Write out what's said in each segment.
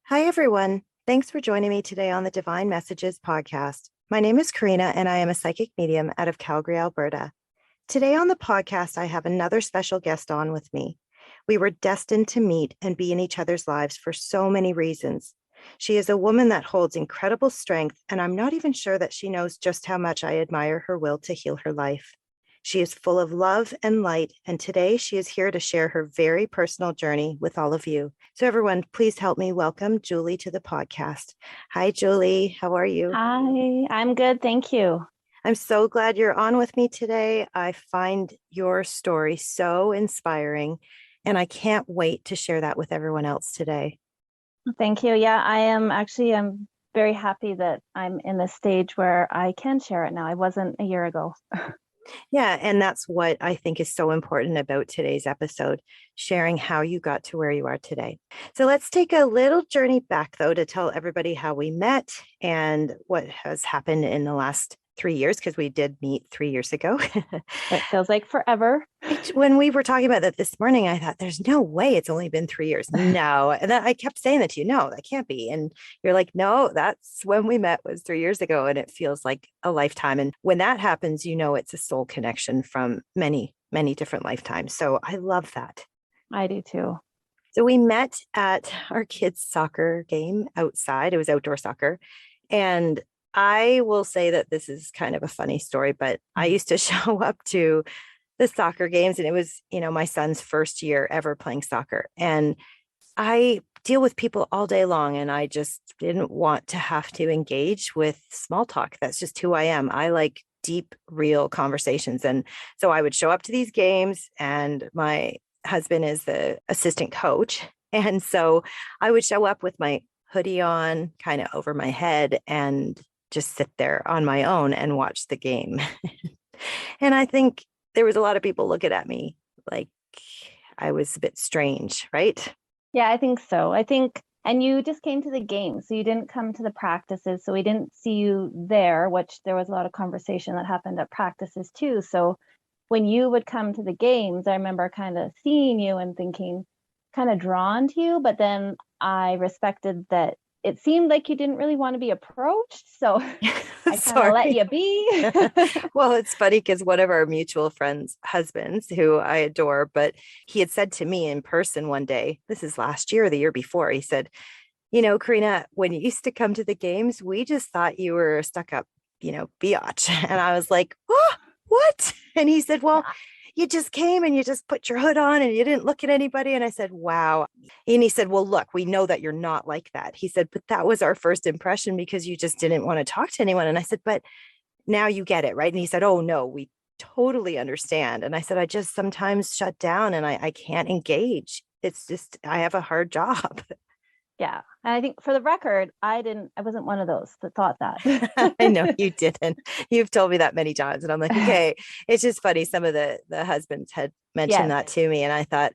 Hi, everyone. Thanks for joining me today on the Divine Messages podcast. My name is Karina, and I am a psychic medium out of Calgary, Alberta. Today on the podcast, I have another special guest on with me. We were destined to meet and be in each other's lives for so many reasons. She is a woman that holds incredible strength, and I'm not even sure that she knows just how much I admire her will to heal her life. She is full of love and light, and today she is here to share her very personal journey with all of you. So, everyone, please help me welcome Julie to the podcast. Hi, Julie. How are you? Hi, I'm good. Thank you. I'm so glad you're on with me today. I find your story so inspiring, and I can't wait to share that with everyone else today. Thank you. Yeah, I'm very happy that I'm in the stage where I can share it now. I wasn't a year ago. Yeah, and that's what I think is so important about today's episode, sharing how you got to where you are today. So let's take a little journey back, though, to tell everybody how we met and what has happened in the last 3 years, because we did meet 3 years ago. It feels like forever. When we were talking about that this morning, I thought, there's no way it's only been 3 years. No. And then I kept saying that to you, no, that can't be. And you're like, no, that's when we met was 3 years ago. And it feels like a lifetime. And when that happens, you know, it's a soul connection from many, many different lifetimes. So I love that. I do too. So we met at our kids' soccer game outside. It was outdoor soccer. And I will say that this is kind of a funny story, but I used to show up to the soccer games, and it was, my son's first year ever playing soccer. And I deal with people all day long, and I just didn't want to have to engage with small talk. That's just who I am. I like deep, real conversations. And so I would show up to these games, and my husband is the assistant coach. And so I would show up with my hoodie on, kind of over my head, and just sit there on my own and watch the game. And I think there was a lot of people looking at me like I was a bit strange, right? Yeah, I think so. And you just came to the game, so you didn't come to the practices. So we didn't see you there, which there was a lot of conversation that happened at practices too. So when you would come to the games, I remember kind of seeing you and thinking, kind of drawn to you, but then I respected that it seemed like you didn't really want to be approached. So I kind of let you be. Well, it's funny because one of our mutual friends' husbands, who I adore, but he had said to me in person one day, this is last year or the year before, he said, Karina, when you used to come to the games, we just thought you were a stuck up, biatch. And I was like, oh, what? And he said, well, you just came and you just put your hood on and you didn't look at anybody. And I said, wow. And he said, well, look, we know that you're not like that. He said, but that was our first impression because you just didn't want to talk to anyone. And I said, but now you get it, right? And he said, oh, no, we totally understand. And I said, I just sometimes shut down and I can't engage. It's just, I have a hard job. Yeah. And I think for the record, I wasn't one of those that thought that. I know you didn't. You've told me that many times. And I'm like, okay, it's just funny. Some of the husbands had mentioned Yes. that to me. And I thought,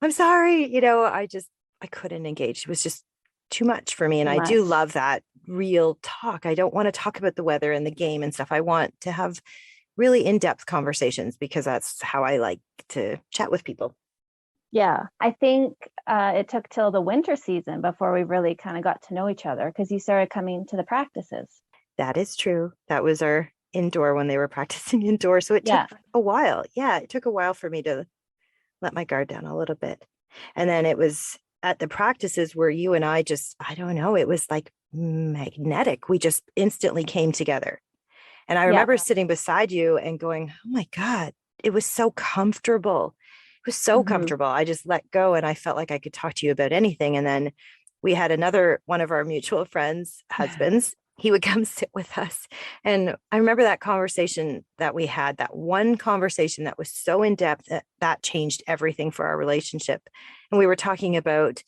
I'm sorry, I couldn't engage. It was just too much for me. And I do love that real talk. I don't want to talk about the weather and the game and stuff. I want to have really in-depth conversations because that's how I like to chat with people. Yeah, I think it took till the winter season before we really kind of got to know each other because you started coming to the practices. That is true. That was our indoor when they were practicing indoor. So it took a while. Yeah, it took a while for me to let my guard down a little bit. And then it was at the practices where you and I just, I don't know, it was like magnetic. We just instantly came together. And I remember sitting beside you and going, oh my God, it was so comfortable. It was so comfortable. I just let go and I felt like I could talk to you about anything. And then we had one of our mutual friends' husbands. He would come sit with us. And I remember that conversation that we had, that one conversation that was so in depth that changed everything for our relationship. And we were talking about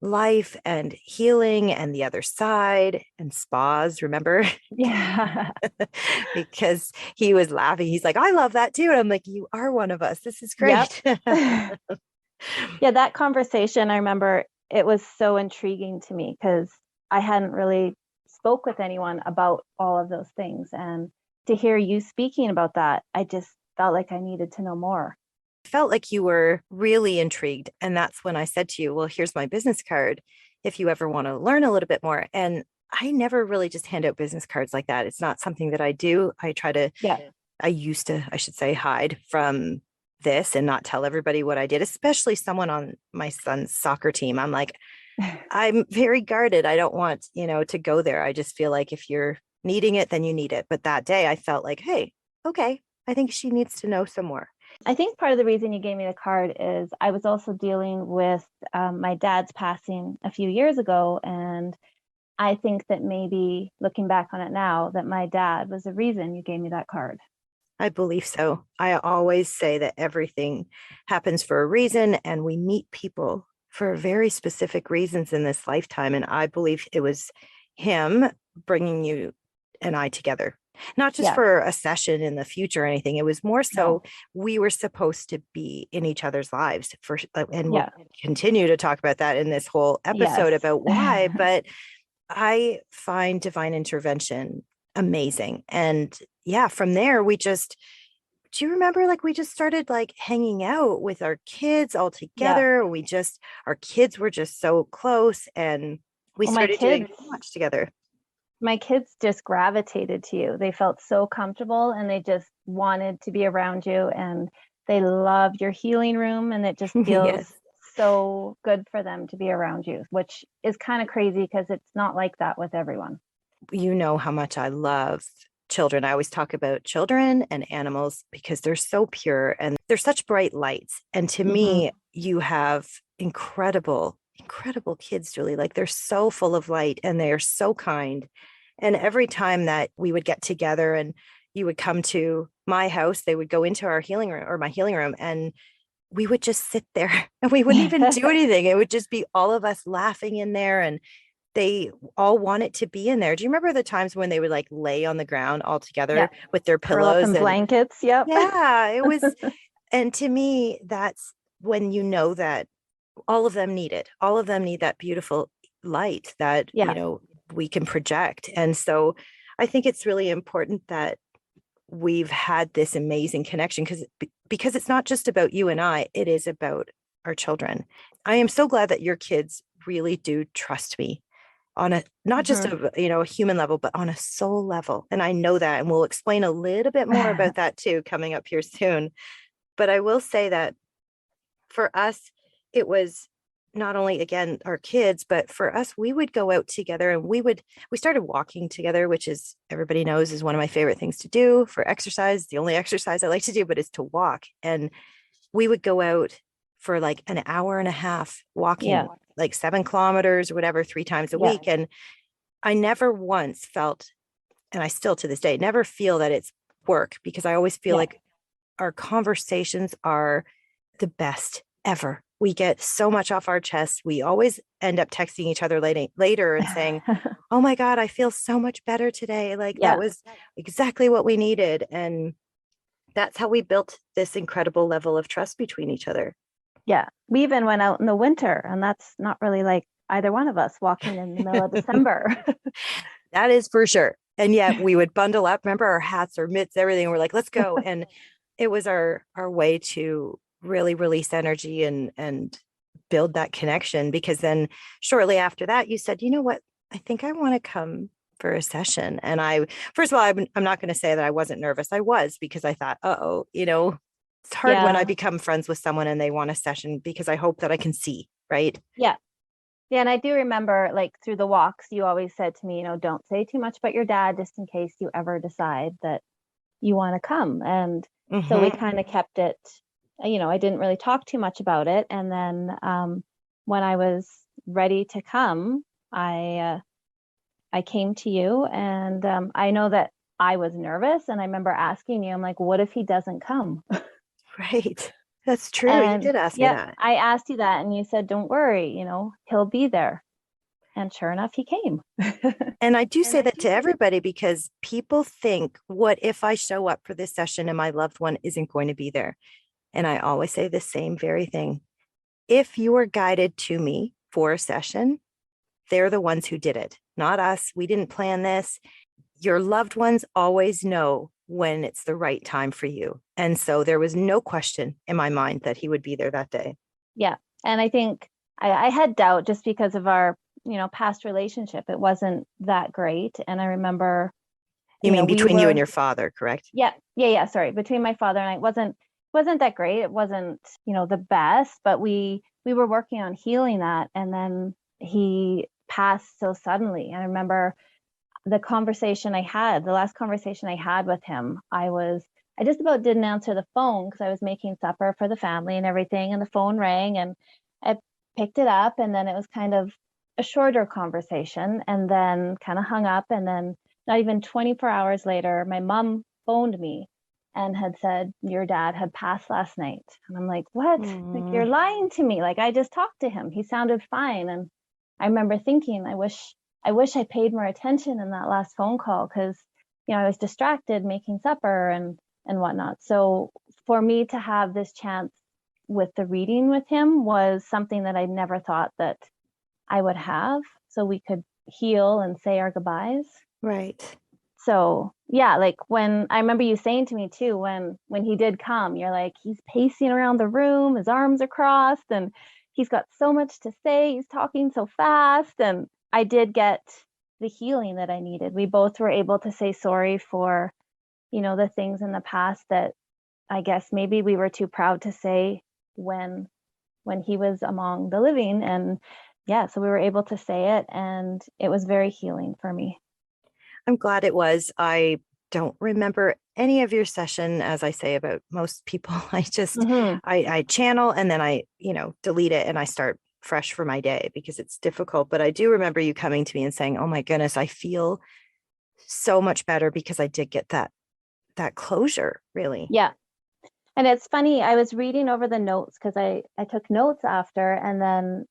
life and healing and the other side and spas, remember? Yeah. Because he was laughing. He's like, I love that too. And I'm like, you are one of us. This is great. Yep. Yeah, that conversation, I remember it was so intriguing to me because I hadn't really spoke with anyone about all of those things. And to hear you speaking about that, I just felt like I needed to know more. Felt like you were really intrigued. And that's when I said to you, well, here's my business card. if you ever want to learn a little bit more. And I never really just hand out business cards like that. It's not something that I do. Yeah. I used to, I should say, hide from this and not tell everybody what I did, especially someone on my son's soccer team. I'm like, I'm very guarded. I don't want, to go there. I just feel like if you're needing it, then you need it. But that day I felt like, hey, okay, I think she needs to know some more. I think part of the reason you gave me the card is I was also dealing with my dad's passing a few years ago. And I think that maybe looking back on it now, that my dad was the reason you gave me that card. I believe so. I always say that everything happens for a reason, and we meet people for very specific reasons in this lifetime. And I believe it was him bringing you and I together, not just Yeah. for a session in the future or anything. It was more so No. we were supposed to be in each other's lives for, and we'll Yeah. continue to talk about that in this whole episode Yes. about why. But I find divine intervention amazing. And yeah, from there, do you remember like we just started like hanging out with our kids all Yeah. together? Our kids were just so close, and we Well, my started doing kids, so much together. my kids just gravitated to you. They felt so comfortable and they just wanted to be around you, and they love your healing room, and it just feels Yes. so good for them to be around you, which is kind of crazy because it's not like that with everyone. You know how much I love children. I always talk about children and animals because they're so pure and they're such bright lights. And to me, you have incredible, incredible kids, Julie. Like they're so full of light and they are so kind. And every time that we would get together and you would come to my house, they would go into our healing room or my healing room, and we would just sit there and we wouldn't even do anything. It would just be all of us laughing in there, and they all wanted to be in there. Do you remember the times when they would like lay on the ground all together Yeah. with their Curl up pillows in and blankets. Yep. yeah, it was. And to me, that's when you know that all of them need it. All of them need that beautiful light that, Yeah. we can project. And so I think it's really important that we've had this amazing connection because it's not just about you and I, it is about our children. I am so glad that your kids really do trust me on a not just a human level, but on a soul level. And I know that, and we'll explain a little bit more about that too coming up here soon. But I will say that for us, it was not only again our kids, but for us, we would go out together and we started walking together, which is everybody knows is one of my favorite things to do for exercise. The only exercise I like to do, but is to walk. And we would go out for like an hour and a half walking, Yeah. like 7 kilometers or whatever, 3 times a Yeah. week. And I never once felt, and I still to this day never feel that it's work, because I always feel Yeah. like our conversations are the best ever. We get so much off our chest. We always end up texting each other later and saying, oh my God, I feel so much better today. Like Yeah. that was exactly what we needed. And that's how we built this incredible level of trust between each other. Yeah. We even went out in the winter, and that's not really like either one of us walking in the middle of December. That is for sure. And yet we would bundle up, remember our hats, our mitts, everything. We're like, let's go. And it was our way to really release energy and build that connection. Because then shortly after that, you said, you know what, I think I want to come for a session. And first of all, I'm not going to say that I wasn't nervous. I was, because I thought, it's hard when I become friends with someone and they want a session, because I hope that I can see, right? Yeah. Yeah. And I do remember, like, through the walks, you always said to me, don't say too much about your dad, just in case you ever decide that you want to come. And so we kind of kept it, I didn't really talk too much about it. And then when I was ready to come, I came to you, and I know that I was nervous, and I remember asking you, I'm like, what if he doesn't come? Right. That's true. And you did ask me that. I asked you that, and you said, don't worry, he'll be there. And sure enough, he came. And I do say that to everybody, because people think, what if I show up for this session and my loved one isn't going to be there? And I always say the same very thing. If you are guided to me for a session, they're the ones who did it, not us. We didn't plan this. Your loved ones always know when it's the right time for you. And so there was no question in my mind that he would be there that day. Yeah. And I think I had doubt just because of our past relationship. It wasn't that great. And I remember, You mean we between you and were, your father, correct? yeah, sorry, between my father and I, it wasn't that great. It wasn't, the best, but we were working on healing that. And then he passed so suddenly. I remember the last conversation I had with him, I just about didn't answer the phone because I was making supper for the family and everything, and the phone rang, and I picked it up, and then it was kind of a shorter conversation, and then kind of hung up, and then not even 24 hours later, my mom phoned me and had said, your dad had passed last night. And I'm like, what? Like, you're lying to me. Like, I just talked to him. He sounded fine. And I remember thinking, I wish I paid more attention in that last phone call because, I was distracted making supper and whatnot. So for me to have this chance with the reading with him was something that I never thought that I would have. So we could heal and say our goodbyes. Right. So yeah, like when I remember you saying to me too, when he did come, you're like, he's pacing around the room, his arms are crossed, and he's got so much to say. He's talking so fast. And I did get the healing that I needed. We both were able to say sorry for, the things in the past that I guess maybe we were too proud to say when he was among the living. And yeah, so we were able to say it, and it was very healing for me. I'm glad it was. I don't remember any of your session, as I say about most people. Mm-hmm. I channel and then I, delete it and I start fresh for my day because it's difficult. But I do remember you coming to me and saying, oh my goodness, I feel so much better because I did get that closure, really. Yeah. And it's funny, I was reading over the notes because I took notes after, and then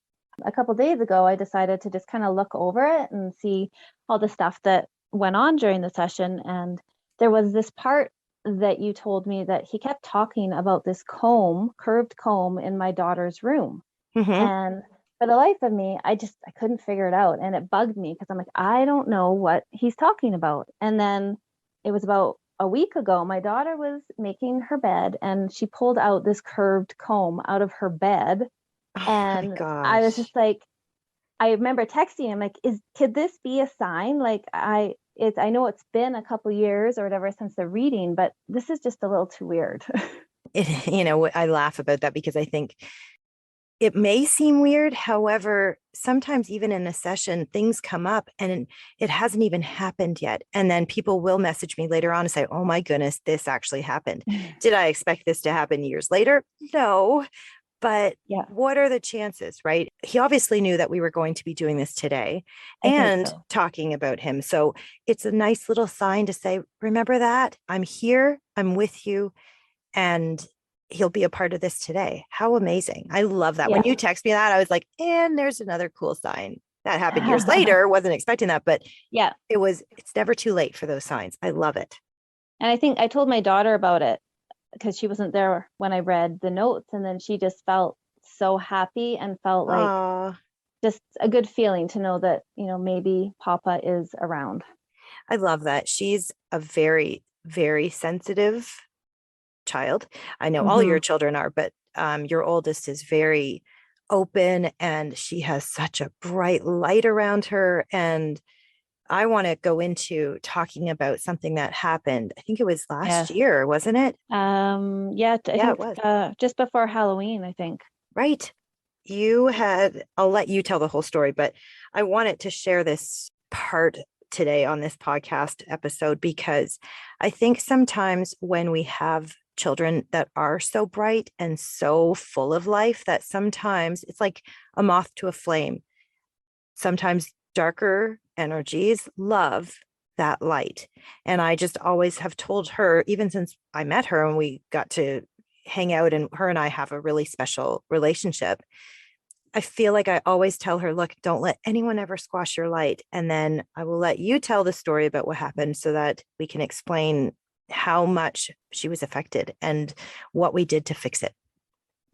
a couple days ago, I decided to just kind of look over it and see all the stuff that went on during the session. And there was this part that you told me that he kept talking about this curved comb in my daughter's room. Mm-hmm. And for the life of me, I couldn't figure it out. And it bugged me because I'm like, I don't know what he's talking about. And then it was about a week ago, my daughter was making her bed and she pulled out this curved comb out of her bed. Oh my And I was gosh. just like, I remember texting him like, could this be a sign? Like I know it's been a couple years or whatever since the reading, but this is just a little too weird. I laugh about that because I think it may seem weird. However, sometimes even in a session, things come up and it hasn't even happened yet. And then people will message me later on and say, oh my goodness, this actually happened. Did I expect this to happen years later? No. But Yeah, what are the chances, right? He obviously knew that we were going to be doing this today I think and so. talking about him. So it's a nice little sign to say, remember that I'm here, I'm with you, and he'll be a part of this today. How amazing. I love that. When Yeah. you text me that, I was like, and there's another cool sign that happened years later. Wasn't expecting that, but Yeah. it's never too late for those signs. I love it. And I think I told my daughter about it because she wasn't there when I read the notes, and then she just felt so happy and felt like Oh, just a good feeling to know that, maybe Papa is around. I love that. She's a very, very sensitive child. I know all Mm-hmm. your children are, but your oldest is very open and she has such a bright light around her. And I want to go into talking about something that happened. I think it was last Yes. year, wasn't it? Yeah, I Yeah, it think was. just before Halloween, I think. Right. I'll let you tell the whole story, but I wanted to share this part today on this podcast episode because I think sometimes when we have children that are so bright and so full of life that sometimes it's like a moth to a flame. Sometimes darker energies love that light. And I just always have told her, even since I met her and we got to hang out, and her and I have a really special relationship. I feel like I always tell her, look, don't let anyone ever squash your light. And then I will let you tell the story about what happened so that we can explain how much she was affected and what we did to fix it.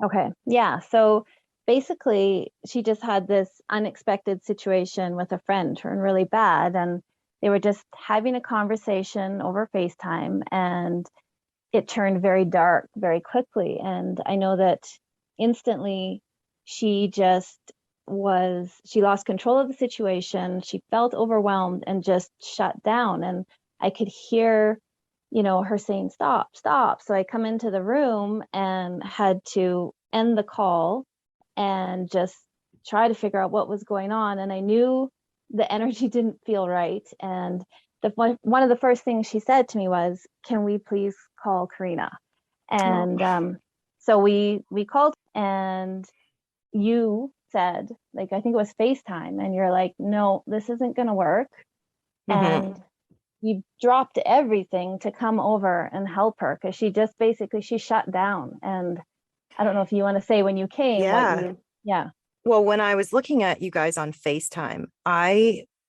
Okay. Yeah. So basically, she just had this unexpected situation with a friend turn really bad. And they were just having a conversation over FaceTime, and it turned very dark very quickly. And I know that instantly she just was she lost control of the situation. She felt overwhelmed and just shut down. And I could hear, her saying, stop, stop. So I come into the room and had to end the call and just try to figure out what was going on. And I knew the energy didn't feel right. And one of the first things she said to me was, can we please call Karina? And so we called, and you said, like, I think it was FaceTime, and you're like, no, this isn't going to work. And you dropped everything to come over and help her, because she shut down. And I don't know if you want to say when you came, Yeah. Well, when I was looking at you guys on FaceTime,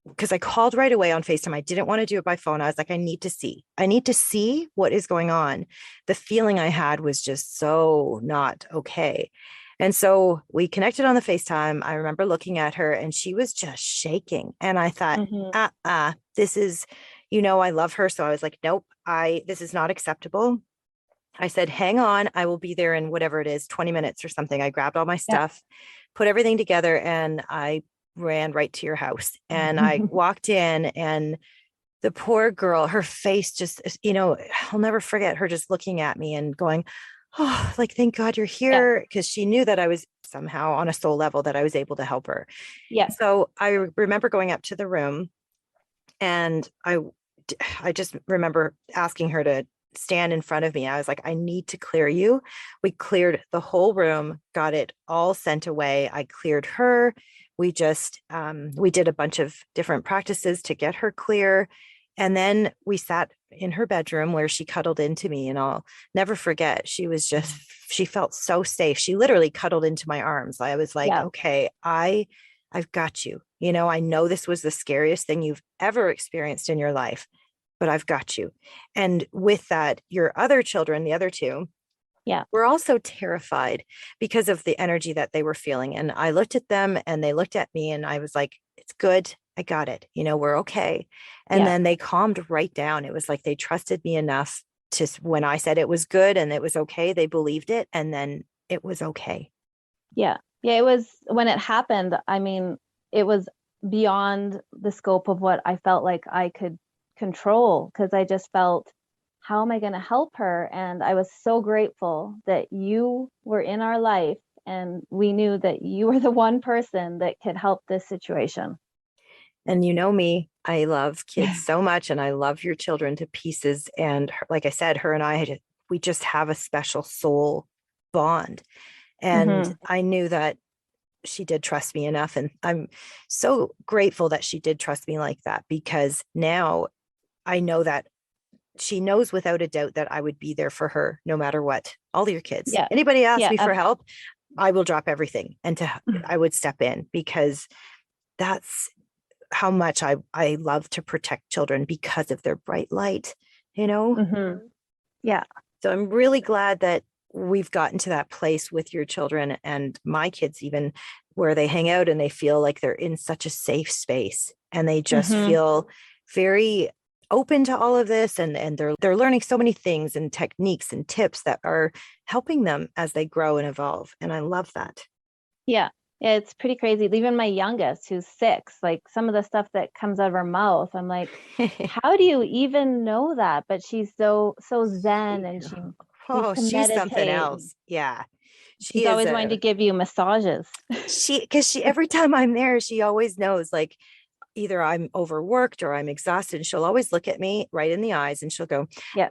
because I called right away on FaceTime. I didn't want to do it by phone. I was like, I need to see what is going on. The feeling I had was just so not okay. And so we connected on the FaceTime. I remember looking at her and she was just shaking. And I thought, this is, I love her. So I was like, nope, this is not acceptable. I said, hang on, I will be there in whatever it is, 20 minutes or something. I grabbed all my stuff, put everything together, and I ran right to your house. And I walked in, and the poor girl, her face just, I'll never forget her just looking at me and going, oh, like, thank God you're here. Because she knew that I was somehow on a soul level that I was able to help her. Yeah. So I remember going up to the room, and I just remember asking her to stand in front of me. I was like, I need to clear you. We cleared the whole room, got it all sent away. I cleared her. We just, we did a bunch of different practices to get her clear. And then we sat in her bedroom where she cuddled into me, and I'll never forget. She felt so safe. She literally cuddled into my arms. I was like, okay, I've got you. I know this was the scariest thing you've ever experienced in your life, but I've got you. And with that, your other children, the other two, were also terrified because of the energy that they were feeling. And I looked at them and they looked at me, and I was like, it's good. I got it. We're okay. And then they calmed right down. It was like they trusted me enough to, when I said it was good and it was okay, they believed it. And then it was okay. Yeah. Yeah. It was, when it happened, I mean, it was beyond the scope of what I felt like I could control, because I just felt, how am I going to help her? And I was so grateful that you were in our life, and we knew that you were the one person that could help this situation. And you know me, I love kids so much, and I love your children to pieces. And like I said, her and I, we just have a special soul bond. And I knew that she did trust me enough. And I'm so grateful that she did trust me like that, because now I know that she knows without a doubt that I would be there for her no matter what. All your kids. Anybody ask me for help, I will drop everything and I would step in, because that's how much I love to protect children because of their bright light, Yeah. So I'm really glad that we've gotten to that place with your children and my kids, even, where they hang out and they feel like they're in such a safe space, and they just feel very open to all of this, and they're learning so many things and techniques and tips that are helping them as they grow and evolve. And I love that. Yeah. It's pretty crazy. Even my youngest, who's 6, like, some of the stuff that comes out of her mouth, I'm like, how do you even know that? But she's so zen, and she's something else. Yeah. She's always going to give you massages. Because every time I'm there, she always knows, like, either I'm overworked or I'm exhausted. And she'll always look at me right in the eyes, and she'll go,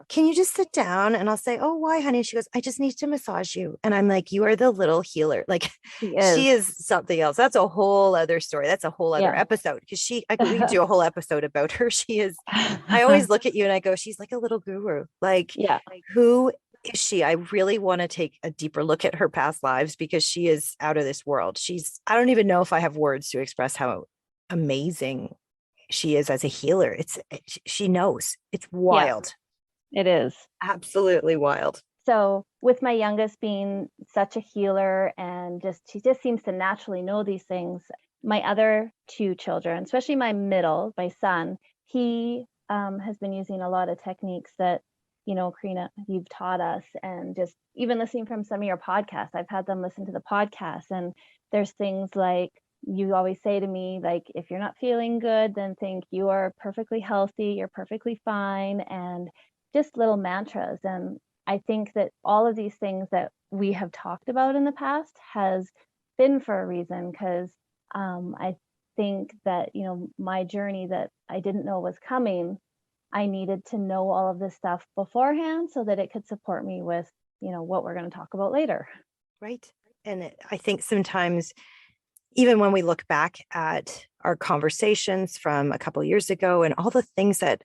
can you just sit down? And I'll say, oh, why, honey? She goes, I just need to massage you. And I'm like, you are the little healer. Like, she is something else. That's a whole other story. That's a whole other episode, because we do a whole episode about her. She is, I always look at you and I go, she's like a little guru. Like, who is she? I really want to take a deeper look at her past lives, because she is out of this world. I don't even know if I have words to express how amazing she is as a healer. She knows. It's wild. It is absolutely wild. So with my youngest being such a healer, and she just seems to naturally know these things, my other 2 children, especially my son, he has been using a lot of techniques that, Karina, you've taught us. And just even listening from some of your podcasts, I've had them listen to the podcast, and there's things like you always say to me, like, if you're not feeling good, then think you are perfectly healthy, you're perfectly fine, and just little mantras. And I think that all of these things that we have talked about in the past has been for a reason, because I think that, my journey that I didn't know was coming, I needed to know all of this stuff beforehand so that it could support me with, what we're going to talk about later. Right. And I think sometimes, even when we look back at our conversations from a couple years ago and all the things that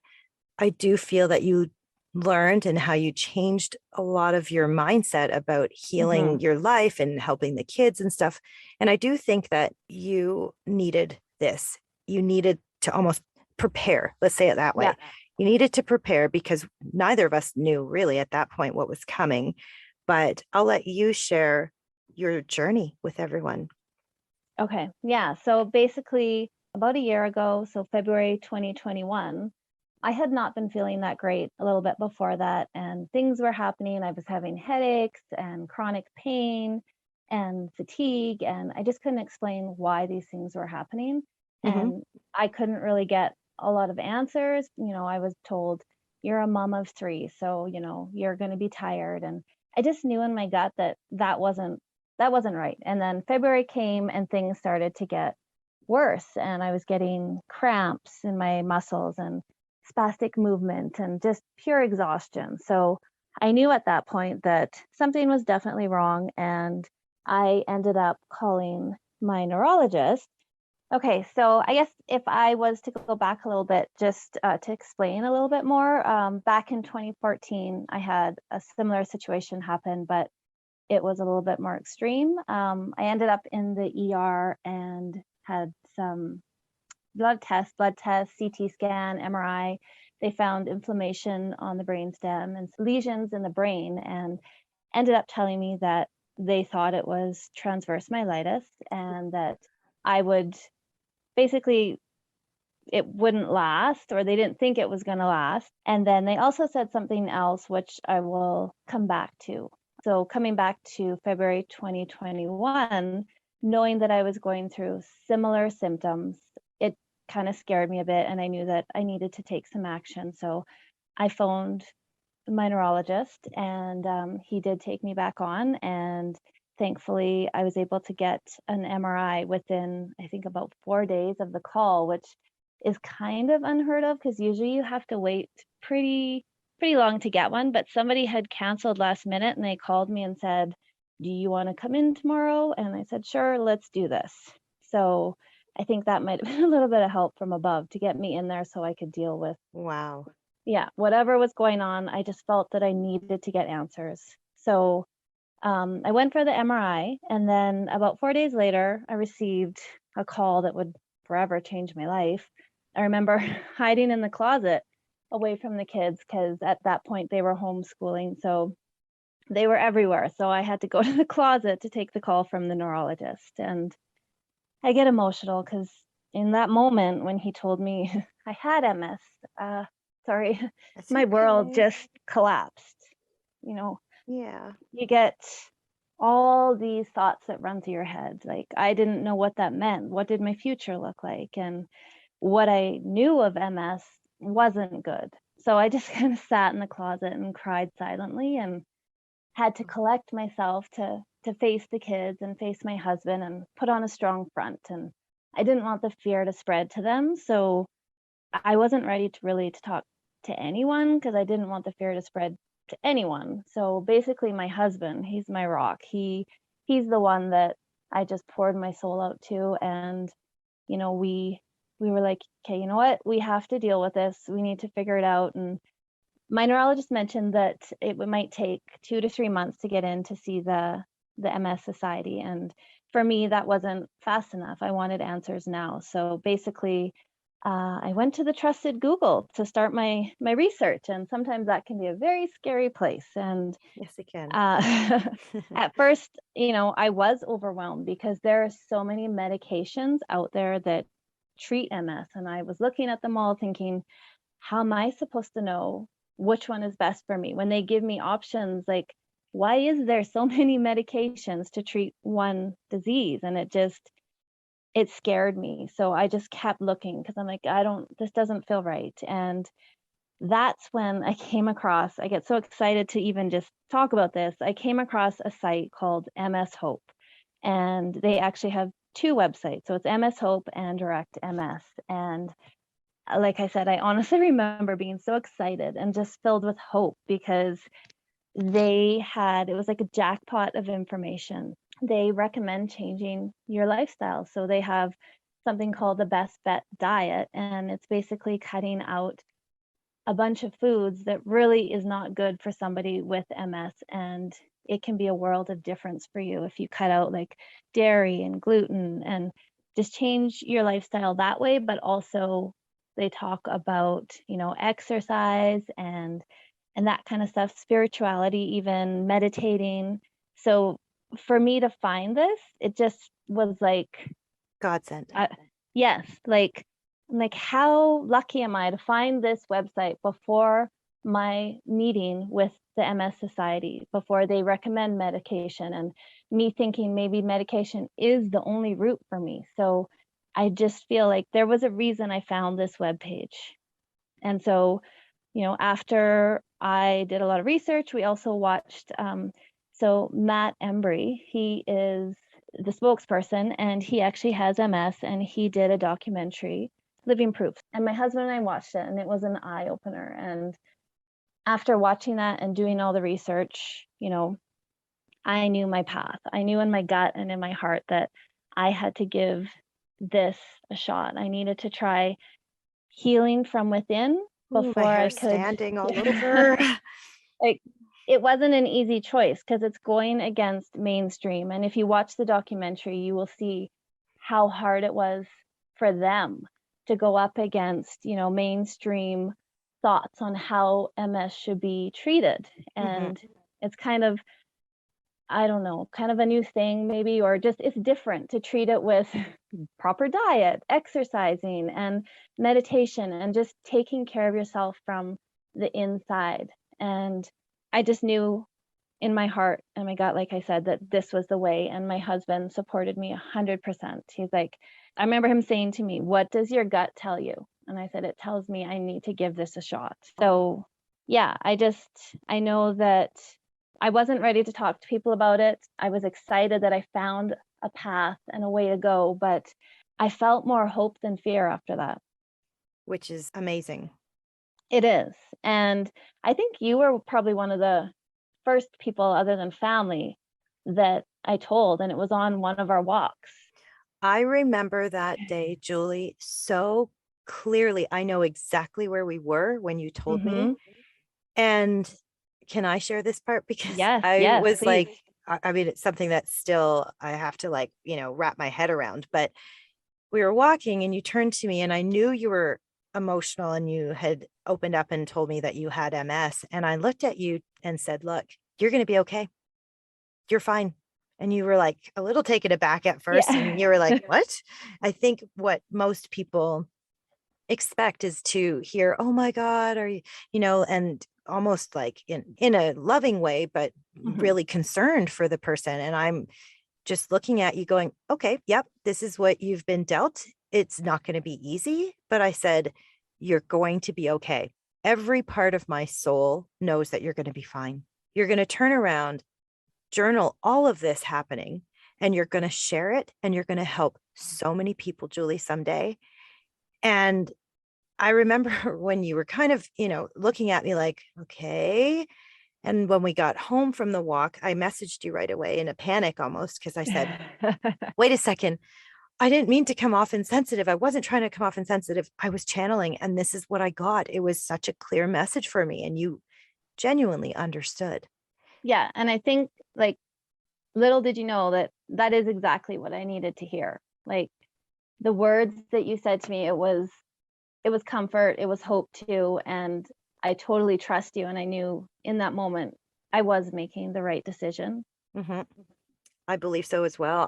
I do feel that you learned and how you changed a lot of your mindset about Hmm. healing your life and helping the kids and stuff. And I do think that you needed this. You needed to almost prepare, let's say it that Yeah. way. You needed to prepare because neither of us knew really at that point what was coming. But I'll let you share your journey with everyone. Okay. Yeah. So basically, about a year ago, so February 2021, I had not been feeling that great a little bit before that. And things were happening. I was having headaches and chronic pain and fatigue. And I just couldn't explain why these things were happening. Hmm. And I couldn't really get a lot of answers. I was told, you're a mom of three. So, you're going to be tired. And I just knew in my gut that that wasn't right. And then February came and things started to get worse. And I was getting cramps in my muscles and spastic movement and just pure exhaustion. So I knew at that point that something was definitely wrong. And I ended up calling my neurologist. Okay, so I guess if I was to go back a little bit, just to explain a little bit more, back in 2014, I had a similar situation happen, but it was a little bit more extreme. I ended up in the ER and had some blood tests, CT scan, MRI. They found inflammation on the brainstem and lesions in the brain, and ended up telling me that they thought it was transverse myelitis, and that I would basically, it wouldn't last, or they didn't think it was going to last. And then they also said something else, which I will come back to. So, coming back to February 2021, knowing that I was going through similar symptoms, it kind of scared me a bit. And I knew that I needed to take some action. So, I phoned my neurologist, and he did take me back on. And thankfully, I was able to get an MRI within, I think, about 4 days of the call, which is kind of unheard of, because usually you have to wait pretty long to get one. But somebody had canceled last minute, and they called me and said, "Do you want to come in tomorrow?" And I said, "Sure, let's do this." So I think that might have been a little bit of help from above to get me in there so I could deal with, Wow. yeah, whatever was going on. I just felt that I needed to get answers. So I went for the MRI, and then about 4 days later, I received a call that would forever change my life. I remember hiding in the closet away from the kids, because at that point they were homeschooling. So they were everywhere. So I had to go to the closet to take the call from the neurologist. And I get emotional because in that moment when he told me I had MS, uh, sorry, That's my world okay. just collapsed. You know, Yeah. you get all these thoughts that run through your head. Like, I didn't know what that meant. What did my future look like? And what I knew of MS wasn't good. So I just kind of sat in the closet and cried silently, and had to collect myself to face the kids and face my husband and put on a strong front. And I didn't want the fear to spread to them. So I wasn't ready to really to talk to anyone, because I didn't want the fear to spread to anyone. So basically my husband, he's my rock. He's the one that I just poured my soul out to. And we were like, okay, you know what? We have to deal with this. We need to figure it out. And my neurologist mentioned that might take 2 to 3 months to get in to see the MS Society. And for me, that wasn't fast enough. I wanted answers now. So basically, I went to the trusted Google to start my research, and sometimes that can be a very scary place. And Yes, it can. at first, I was overwhelmed, because there are so many medications out there that treat MS, and I was looking at them all, thinking, how am I supposed to know which one is best for me when they give me options? Like, why is there so many medications to treat one disease? And it just, it scared me. So I just kept looking because I'm like, this doesn't feel right. And that's when I came across, I get so excited to even just talk about this. I came across a site called MS Hope, and they actually have two websites. So it's MS Hope and Direct MS. And like I said, I honestly remember being so excited and just filled with hope because it was like a jackpot of information. They recommend changing your lifestyle. So they have something called the Best Bet diet, and it's basically cutting out a bunch of foods that really is not good for somebody with MS. And it can be a world of difference for you if you cut out like dairy and gluten and just change your lifestyle that way. But also they talk about, exercise and that kind of stuff, spirituality, even meditating. So for me to find this, it just was like, Godsend. yes, like I'm like, how lucky am I to find this website before my meeting with the MS Society, before they recommend medication, and me thinking maybe medication is the only route for me. So I just feel like there was a reason I found this webpage. And so, after I did a lot of research, we also watched, so Matt Embry, he is the spokesperson, and he actually has MS, and he did a documentary, Living Proof. And my husband and I watched it, and it was an eye opener. And after watching that and doing all the research, I knew my path. I knew in my gut and in my heart that I had to give this a shot. I needed to try healing from within Ooh, my before I hair's could. standing all over. Like, it wasn't an easy choice because it's going against mainstream. And if you watch the documentary, you will see how hard it was for them to go up against, mainstream thoughts on how MS should be treated. And it's kind of, I don't know, kind of a new thing maybe, or just it's different to treat it with proper diet, exercising, and meditation, and just taking care of yourself from the inside. And I just knew in my heart and my gut, like I said, that this was the way. And my husband supported me 100%. He's like, I remember him saying to me, "What does your gut tell you?" And I said, "It tells me I need to give this a shot." So yeah, I know that I wasn't ready to talk to people about it. I was excited that I found a path and a way to go, but I felt more hope than fear after that. Which is amazing. It is. And I think you were probably one of the first people other than family that I told, and it was on one of our walks. I remember that day, Julie, so clearly. I know exactly where we were when you told me. Mhm. And can I share this part? Because Yes, I yes, was please. like, I mean, it's something that still I have to like, wrap my head around. But we were walking and you turned to me and I knew you were emotional and you had opened up and told me that you had MS. And I looked at you and said, look, you're going to be okay. You're fine. And you were like a little taken aback at first. Yeah. And you were like, what? I think what most people expect is to hear, oh my God, are you, and almost like in a loving way, but Mhm. really concerned for the person. And I'm just looking at you going, okay, yep, this is what you've been dealt. It's not going to be easy. But I said, you're going to be okay. Every part of my soul knows that you're going to be fine. You're going to turn around, journal all of this happening, and you're going to share it and you're going to help so many people, Julie, someday. And I remember when you were kind of, looking at me like, okay. And when we got home from the walk, I messaged you right away in a panic almost because I said, wait a second. I didn't mean to come off insensitive. I wasn't trying to come off insensitive. I was channeling, and this is what I got. It was such a clear message for me, and you genuinely understood. Yeah, and I think, like, little did you know that that is exactly what I needed to hear. Like, the words that you said to me, it was comfort, it was hope too, and I totally trust you, and I knew in that moment I was making the right decision. Mhm. I believe so as well.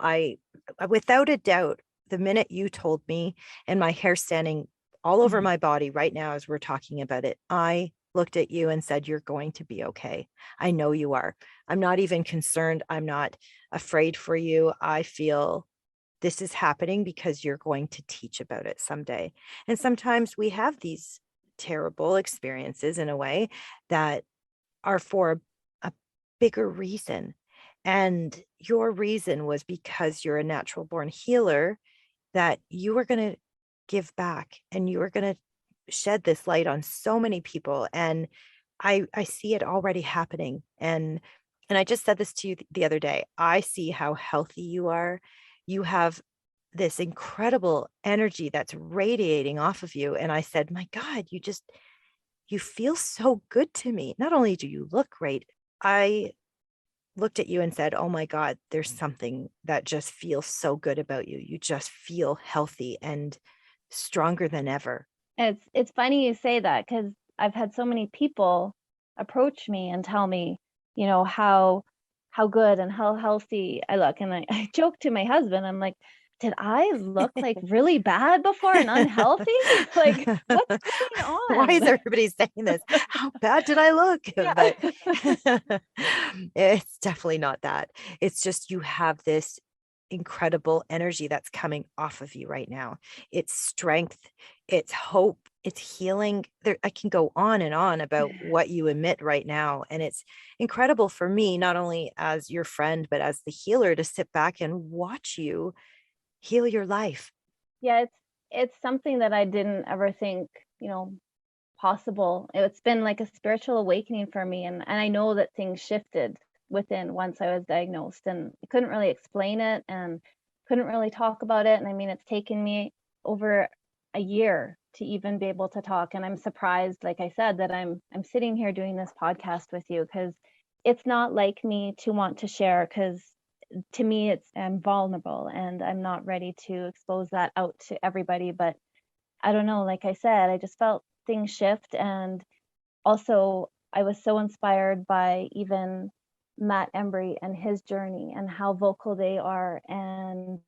Without a doubt, the minute you told me, and my hair standing all over Mhm. my body right now as we're talking about it, I looked at you and said, you're going to be okay. I know you are. I'm not even concerned. I'm not afraid for you. I feel this is happening because you're going to teach about it someday. And sometimes we have these terrible experiences in a way that are for a bigger reason. And your reason was because you're a natural born healer, that you were going to give back and you were going to shed this light on so many people. And I see it already happening. And I just said this to you the other day. I see how healthy you are. You have this incredible energy that's radiating off of you. And I said, my God, you feel so good to me. Not only do you look great, I looked at you and said, oh my God, there's something that just feels so good about you. You just feel healthy and stronger than ever. It's funny you say that because I've had so many people approach me and tell me, how good and how healthy I look. And I joke to my husband, I'm like, did I look like really bad before and unhealthy? Like, what's going Why is on? everybody saying this? How bad did I look? Yeah. But it's definitely not that. It's just you have this incredible energy that's coming off of you right now. It's strength, it's hope, it's healing. There, I can go on and on about what you emit right now. And it's incredible for me, not only as your friend, but as the healer, to sit back and watch you heal your life. Yeah, it's something that I didn't ever think, possible. It's been like a spiritual awakening for me, and I know that things shifted within once I was diagnosed, and I couldn't really explain it and couldn't really talk about it. And I mean, it's taken me over a year to even be able to talk, and I'm surprised, like I said, that I'm sitting here doing this podcast with you because it's not like me to want to share because to me it's I'm vulnerable and I'm not ready to expose that out to everybody. But I don't know, like I said, I just felt things shift. And also, I was so inspired by even Matt Embry and his journey and how vocal they are. And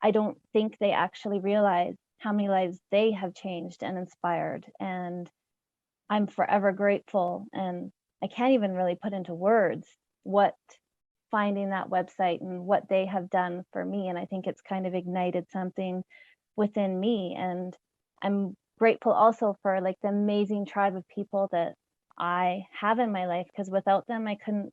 I don't think they actually realize how many lives they have changed and inspired. And I'm forever grateful. And I can't even really put into words what finding that website and what they have done for me. And I think it's kind of ignited something within me. And I'm grateful also for like the amazing tribe of people that I have in my life, because without them I couldn't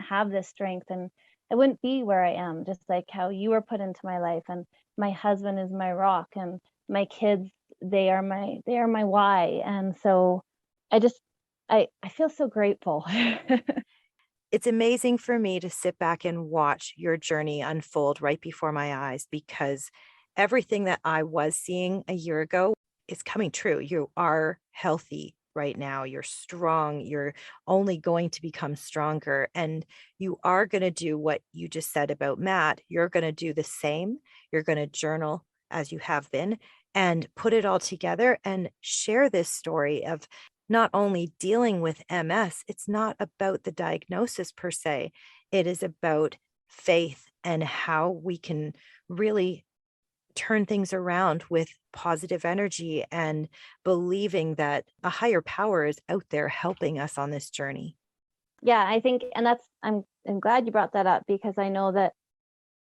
have this strength, and I wouldn't be where I am, just like how you were put into my life. And my husband is my rock, and my kids, they are my why. And so I just I feel so grateful. It's amazing for me to sit back and watch your journey unfold right before my eyes, because everything that I was seeing a year ago is coming true. You are healthy right now. You're strong. You're only going to become stronger. And you are going to do what you just said about Matt. You're going to do the same. You're going to journal as you have been and put it all together and share this story of not only dealing with MS. It's not about the diagnosis per se. It is about faith and how we can really turn things around with positive energy and believing that a higher power is out there helping us on this journey. Yeah, I think, and I'm glad you brought that up, because I know that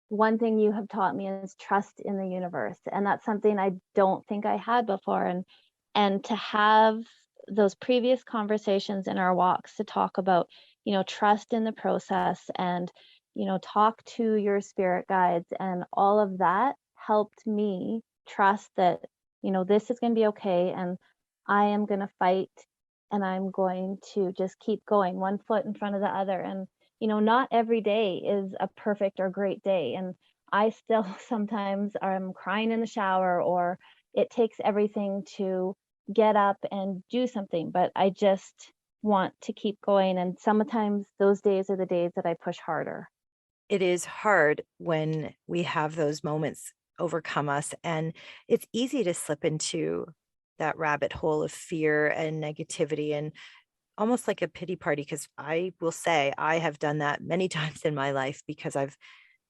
one thing you have taught me is trust in the universe, and that's something I don't think I had before. And to have those previous conversations in our walks to talk about, trust in the process, and talk to your spirit guides, and all of that helped me trust that this is going to be okay, and I am going to fight, and I'm going to just keep going one foot in front of the other. And not every day is a perfect or great day. And I still sometimes am crying in the shower, or it takes everything to get up and do something, but I just want to keep going. And sometimes those days are the days that I push harder. It is hard when we have those moments overcome us, and it's easy to slip into that rabbit hole of fear and negativity and almost like a pity party, because I will say I have done that many times in my life because I've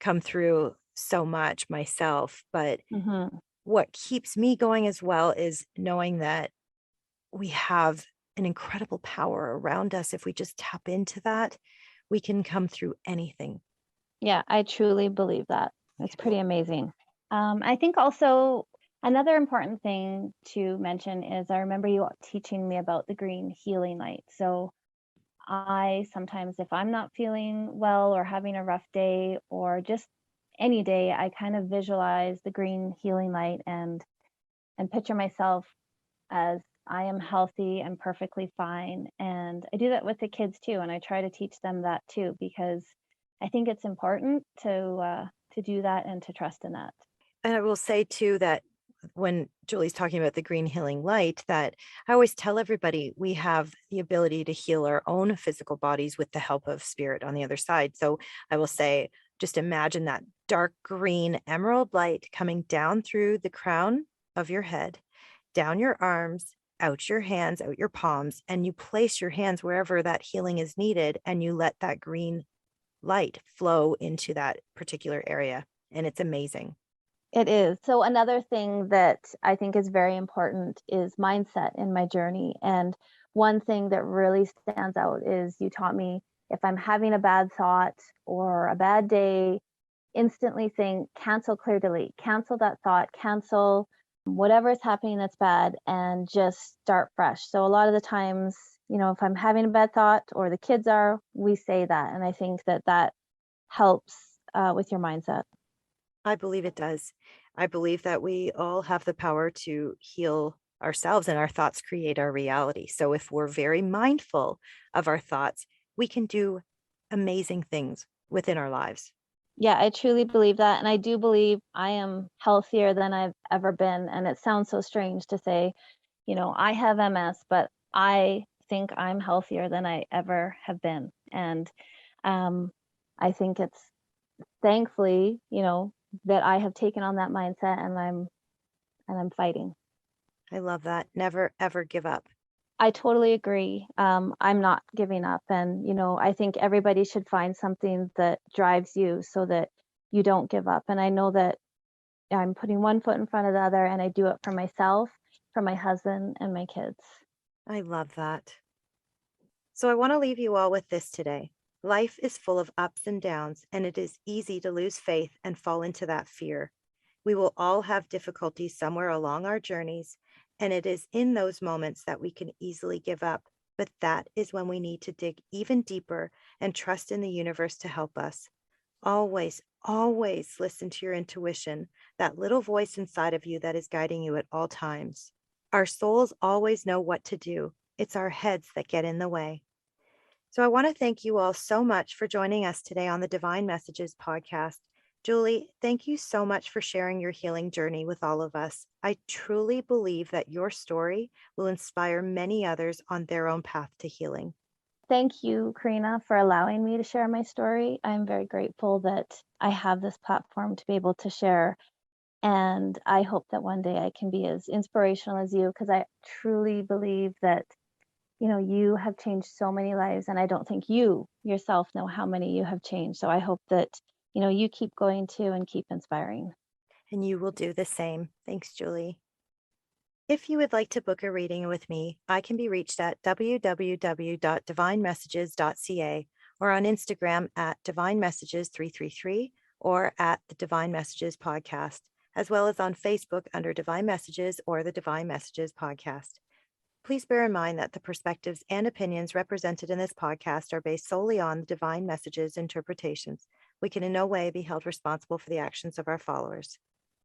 come through so much myself. But Hmm. what keeps me going as well is knowing that we have an incredible power around us. If we just tap into that, we can come through anything. Yeah, I truly believe that. It's pretty amazing. I think also another important thing to mention is I remember you teaching me about the green healing light. So I sometimes, if I'm not feeling well or having a rough day or just any day, I kind of visualize the green healing light and picture myself as I am healthy and perfectly fine. And I do that with the kids too, and I try to teach them that too because I think it's important to do that and to trust in that. And I will say too that when Julie's talking about the green healing light, that I always tell everybody we have the ability to heal our own physical bodies with the help of spirit on the other side. So I will say, just imagine that dark green emerald light coming down through the crown of your head, down your arms, out your hands, out your palms, and you place your hands wherever that healing is needed, and you let that green light flow into that particular area. And it's amazing. It is. So another thing that I think is very important is mindset in my journey. And one thing that really stands out is you taught me if I'm having a bad thought or a bad day, instantly think cancel, clear, delete, cancel that thought, cancel whatever is happening that's bad and just start fresh. So a lot of the times, if I'm having a bad thought or the kids are, we say that. And I think that that helps with your mindset. I believe it does. I believe that we all have the power to heal ourselves, and our thoughts create our reality. So if we're very mindful of our thoughts, we can do amazing things within our lives. Yeah, I truly believe that, and I do believe I am healthier than I've ever been, and it sounds so strange to say, I have MS, but I think I'm healthier than I ever have been, and, I think it's thankfully, that I have taken on that mindset and I'm fighting. I love that. Never, ever give up. I totally agree. I'm not giving up. And, I think everybody should find something that drives you so that you don't give up. And I know that I'm putting one foot in front of the other and I do it for myself, for my husband, and my kids. I love that. So I want to leave you all with this today. Life is full of ups and downs, and it is easy to lose faith and fall into that fear. We will all have difficulties somewhere along our journeys, and it is in those moments that we can easily give up. But that is when we need to dig even deeper and trust in the universe to help us. Always, always listen to your intuition, that little voice inside of you that is guiding you at all times. Our souls always know what to do. It's our heads that get in the way. So I want to thank you all so much for joining us today on the Divine Messages podcast. Julie, thank you so much for sharing your healing journey with all of us. I truly believe that your story will inspire many others on their own path to healing. Thank you, Karina, for allowing me to share my story. I'm very grateful that I have this platform to be able to share. And I hope that one day I can be as inspirational as you because I truly believe that you have changed so many lives, and I don't think you yourself know how many you have changed. So I hope that, you keep going too and keep inspiring. And you will do the same. Thanks, Julie. If you would like to book a reading with me, I can be reached at www.divinemessages.ca or on Instagram at divinemessages333 or at the Divine Messages Podcast, as well as on Facebook under Divine Messages or the Divine Messages Podcast. Please bear in mind that the perspectives and opinions represented in this podcast are based solely on the Divine Messages interpretations. We can in no way be held responsible for the actions of our followers.